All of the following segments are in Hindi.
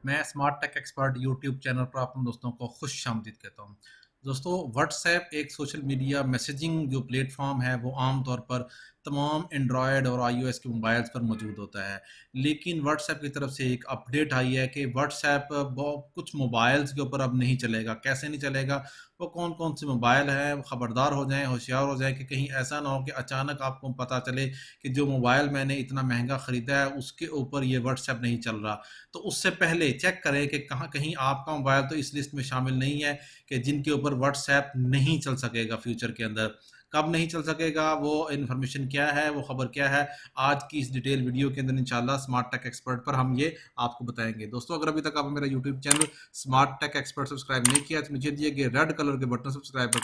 मैं smart tech expert YouTube channel पर आप दोस्तों को खुश आमदीद कहता हूँ। दोस्तों, व्हाट्सएप एक सोशल मीडिया मैसेजिंग जो प्लेटफॉर्म है वो आम तौर पर तमाम एंड्रॉयड और आईओएस के मोबाइल्स पर मौजूद होता है। लेकिन व्हाट्सएप की तरफ से एक अपडेट आई है कि व्हाट्सएप कुछ मोबाइल्स के ऊपर अब नहीं चलेगा। कैसे नहीं चलेगा? वो कौन कौन से मोबाइल हैं, खबरदार हो जाएं, होशियार हो जाएं कि कहीं ऐसा ना हो कि अचानक आपको पता चले कि जो मोबाइल मैंने इतना महंगा ख़रीदा है उसके ऊपर ये व्हाट्सएप नहीं चल रहा। तो उससे पहले चेक करें कि कहाँ कहीं आपका मोबाइल तो इस लिस्ट में शामिल नहीं है कि जिनके ऊपर व्हाट्सएप नहीं चल सकेगा फ्यूचर के अंदर। कब नहीं चल सकेगा, वो इन्फॉर्मेशन क्या है, वो खबर क्या है, आज की इस डिटेल वीडियो के अंदर इंशाल्लाह स्मार्ट टेक एक्सपर्ट पर हम ये आपको बताएंगे। दोस्तों, अगर अभी तक आपने मेरा YouTube channel smart tech expert subscribe नहीं किया तो नीचे दिए गए रेड कलर के बटन सब्सक्राइब पर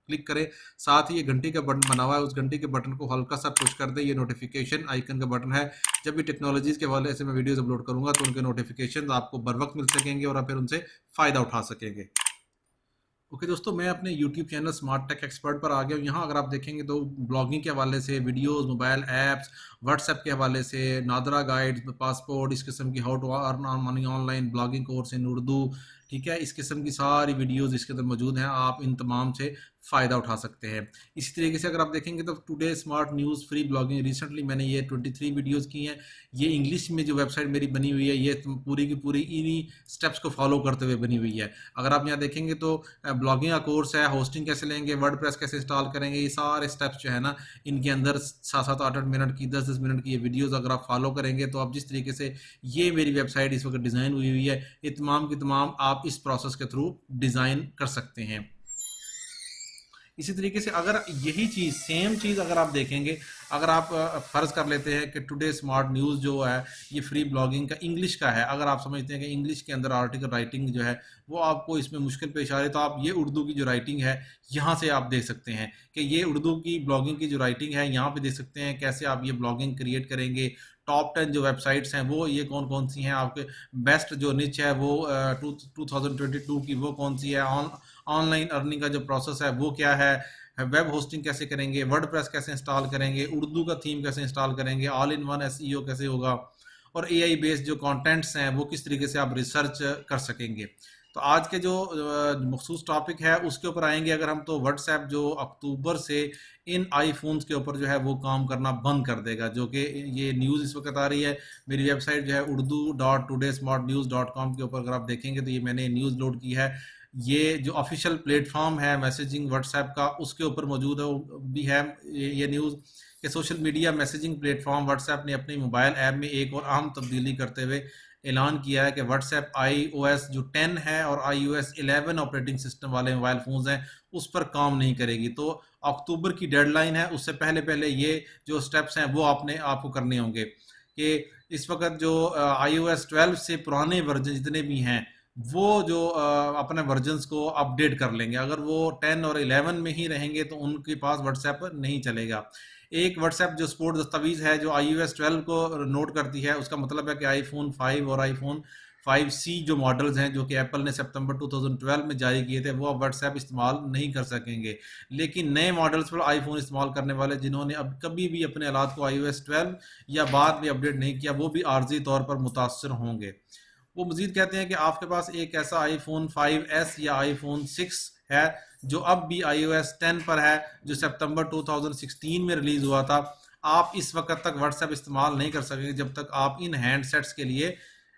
क्लिक करें। साथ ही ये घंटी का बटन बना हुआ है, उस घंटी के बटन को हल्का सा पुश कर दें। ये नोटिफिकेशन आइकन का बटन है। जब भी टेक्नोलॉजीज के हवाले से मैं वीडियोस अपलोड करूंगा तो उनके नोटिफिकेशन आपको बर वक्त मिल सकेंगे और आप फिर उनसे फ़ायदा उठा सकेंगे। ओके दोस्तों, मैं अपने YouTube channel smart tech expert पर आ गया हूँ। यहाँ अगर आप देखेंगे तो ब्लॉगिंग के हवाले से वीडियोस, मोबाइल ऐप्स, व्हाट्सएप के हवाले से नादरा गाइड, पासपोर्ट, इस किस्म की how to earn money online, blogging course in Urdu, ठीक है, इस किस्म की सारी वीडियोस इसके अंदर मौजूद हैं। आप इन तमाम से फ़ायदा उठा सकते हैं। इसी तरीके से अगर आप देखेंगे तो today smart news free blogging, recently मैंने ये 23 वीडियोज़ की हैं। ये इंग्लिश में जो वेबसाइट मेरी बनी हुई है ये पूरी की पूरी इन्हीं स्टेप्स को फॉलो करते हुए बनी हुई है। अगर आप यहाँ देखेंगे तो ब्लॉगिंग का कोर्स है, होस्टिंग कैसे लेंगे, वर्डप्रेस कैसे इंस्टॉल करेंगे, ये सारे स्टेप्स जो है ना इनके अंदर 7-7, 8-8 मिनट की, 10-10 मिनट की ये वीडियोज़ अगर आप फॉलो करेंगे तो आप जिस तरीके से ये मेरी वेबसाइट इस वक्त डिज़ाइन हुई हुई है, ये तमाम की तमाम आप इस प्रोसेस के थ्रू डिज़ाइन कर सकते हैं। इसी तरीके से अगर यही चीज़, सेम चीज़ अगर आप देखेंगे, अगर आप फ़र्ज़ कर लेते हैं कि टुडे स्मार्ट न्यूज़ जो है ये फ्री ब्लॉगिंग का इंग्लिश का है, अगर आप समझते हैं कि इंग्लिश के अंदर आर्टिकल राइटिंग जो है वो आपको इसमें मुश्किल पेश आ रही है, तो आप ये उर्दू की जो राइटिंग है यहाँ से आप देख सकते हैं कि ये उर्दू की ब्लॉगिंग की जो राइटिंग है यहाँ पे देख सकते हैं कैसे आप ये ब्लॉगिंग क्रिएट करेंगे। टॉप 10 जो वेबसाइट्स हैं वो ये कौन कौन सी हैं, आपके बेस्ट जो निच है वो 2022 की वो कौन सी है, ऑनलाइन अर्निंग का जो प्रोसेस है वो क्या है, वेब होस्टिंग कैसे करेंगे, वर्डप्रेस कैसे इंस्टॉल करेंगे, उर्दू का थीम कैसे इंस्टॉल करेंगे, ऑल इन वन एसईओ कैसे होगा, और एआई बेस्ड जो कंटेंट्स हैं वो किस तरीके से आप रिसर्च कर सकेंगे। तो आज के जो मखसूस टॉपिक है उसके ऊपर आएंगे अगर हम, तो व्हाट्सएप जो अक्टूबर से इन आईफोन्स के ऊपर जो है वो काम करना बंद कर देगा, जो कि ये न्यूज़ इस वक्त आ रही है। मेरी वेबसाइट जो है urdu.todaysmartnews.com के ऊपर अगर आप देखेंगे तो ये मैंने न्यूज़ लोड की है। ये जो ऑफिशियल प्लेटफॉर्म है मैसेजिंग व्हाट्सएप का उसके ऊपर मौजूद है भी है ये न्यूज़ कि social media messaging platform WhatsApp ने अपने मोबाइल ऐप में एक और अहम तब्दीली करते हुए ऐलान किया है कि व्हाट्सएप iOS जो 10 है और iOS 11 ऑपरेटिंग सिस्टम वाले मोबाइल फ़ोन्स हैं उस पर काम नहीं करेगी। तो अक्टूबर की डेडलाइन है, उससे पहले पहले ये जो स्टेप्स हैं वो आपको करने होंगे कि इस वक्त जो iOS 12 से पुराने वर्जन जितने भी हैं वो जो अपने वर्जन्स को अपडेट कर लेंगे। अगर वो 10 और 11 में ही रहेंगे तो उनके पास व्हाट्सएप नहीं चलेगा। एक व्हाट्सएप जो सपोर्ट दस्तावेज़ है जो iOS 12 को नोट करती है, उसका मतलब है कि आईफोन 5 और आईफोन 5C जो मॉडल्स हैं जो कि एप्पल ने सितंबर 2012 में जारी किए थे वो अब व्हाट्सएप इस्तेमाल नहीं कर सकेंगे। लेकिन नए मॉडल्स पर आईफोन इस्तेमाल करने वाले जिन्होंने अब कभी भी अपने हालात को iOS 12 या बाद में अपडेट नहीं किया वो भी आर्जी तौर पर मुतासर होंगे। वो मजीद कहते हैं कि आपके पास एक ऐसा आईफोन 5S या आईफोन 6 है जो अब भी iOS 10 पर है, जो सितंबर 2016 में रिलीज हुआ था। आप इस वक्त तक व्हाट्सएप इस्तेमाल नहीं कर सकेंगे जब तक आप इन हैंडसेट्स के लिए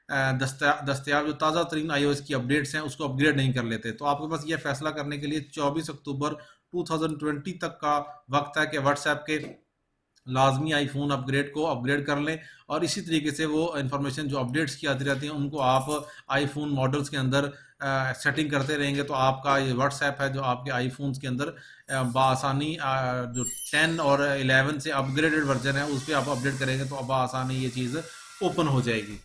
दस्तयाब जो ताज़ा तरीन iOS की अपडेट्स हैं उसको अपग्रेड नहीं कर लेते। तो आपके पास यह फैसला करने के लिए 24 अक्टूबर 2020 तक का वक्त है कि व्हाट्सएप के लाजमी आईफोन अपग्रेड को अपग्रेड कर लें, और इसी तरीके से वो इन्फॉर्मेशन जो अपडेट्स की आती रहती हैं उनको आप आईफोन मॉडल्स के अंदर सेटिंग करते रहेंगे तो आपका ये व्हाट्सएप है जो आपके आईफोन्स के अंदर बआसानी जो 10 और 11 से अपग्रेडेड वर्जन है उस पर आप अपडेट करेंगे तो बआसानी ये चीज़ ओपन हो जाएगी।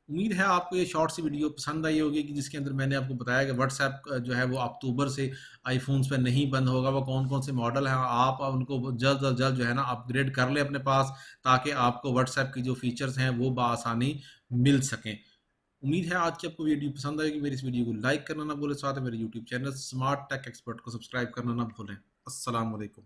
उम्मीद है आपको ये शॉर्ट सी वीडियो पसंद आई होगी कि जिसके अंदर मैंने आपको बताया कि व्हाट्सएप जो है वो अक्टूबर से आईफोन्स पे नहीं बंद होगा। वो कौन कौन से मॉडल हैं आप उनको जल्द अज जल्द जो है ना अपग्रेड कर लें अपने पास, ताकि आपको व्हाट्सएप की जो फीचर्स हैं वो बआसानी मिल सकें। उम्मीद है आज की आपको वीडियो पसंद आएगी। मेरी इस वीडियो को लाइक करना ना भूलें, साथ में मेरे YouTube channel smart tech expert को सब्सक्राइब करना ना भूलें। अस्सलाम वालेकुम।